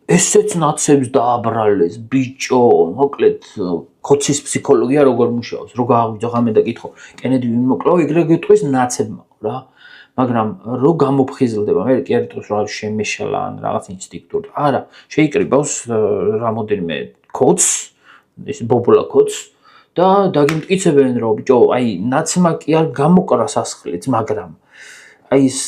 ესეც ნაცებს დააბრალეს, ბიჭო, მოკლედ ქოცის ფსიქოლოგია როგორ მუშაობს, რო გააღვიძო ღამე და კითხო, კენედი ვინ მოკლაო, ეგრე გეტყვის ნაცებმა, რა. მაგრამ რო გამოფხიზლდება, მე კი არ იტყვის რა შემეშალა ან რაღაც ინსტინქტური. არა, შეიკრიბავს რამოდენიმე ქოც, ეს ბობულა ქოც და დაგიმტკიცებენ რომ ბიჭო, აი ნაცმა კი არ გამოკრა სასხლით, მაგრამ აი ეს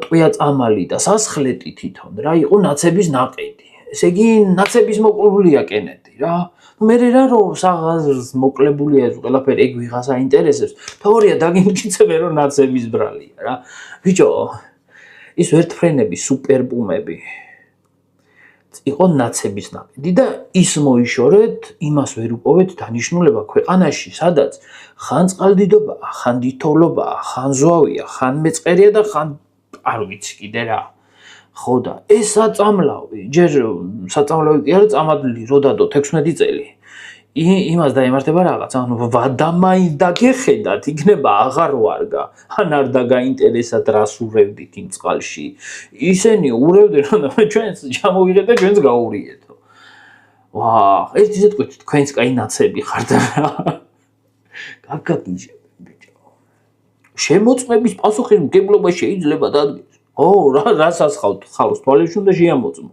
ტყვია წამალი და სასხლეტი თვითონ რა იყო ნაცების ნაყიდი. ესე იგი ნაცების მოკლებულია კენედი რა. მე რა რომ საღაზრს მოკლებულია ეს ყველაფერი ეგ ვიღას აინტერესებს. თორია დაგიმტკიცებენ რომ ნაცების ბრალია რა. ბიჭო, ის ვერტფრენები, სუპერპუმები იყო ნაცების ნაყიდი და ის მოიშორეთ, იმას ვერ უპოვეთ დანიშნულება ქვეყანაში, სადაც ხან წყალდიდობაა, ხან დითოვლობაა, ხან ზვავია, ხან მეწყერია და ხან არ ვიცი კიდე რა. ხო და ეს საწამლავი, ჯერ საწამლავი კი არა, წამადლი რო დადო 16 წელი. იმას დაემართება რაღაც, ანუ ვადამაინ დაგეხედათ, იქნება აღარ ვარგა, ან არ დაგაინტერესათ რას ურევდით იმ წყალში. ისინი ურევდნენ, რომ ჩვენს ჩამოვიღეთ და ჩვენს გაურიეთო. ვა, ეს ისე თქვით, თქვენს კაი ნაცები ხართ რა. გაგაგიჟებენ ბიჭო. შემოწმების პასუხისმგებლობა შეიძლება დადგეს. ო, რა სასხავთ ხალხს თვალებში უნდა შეამოწმო.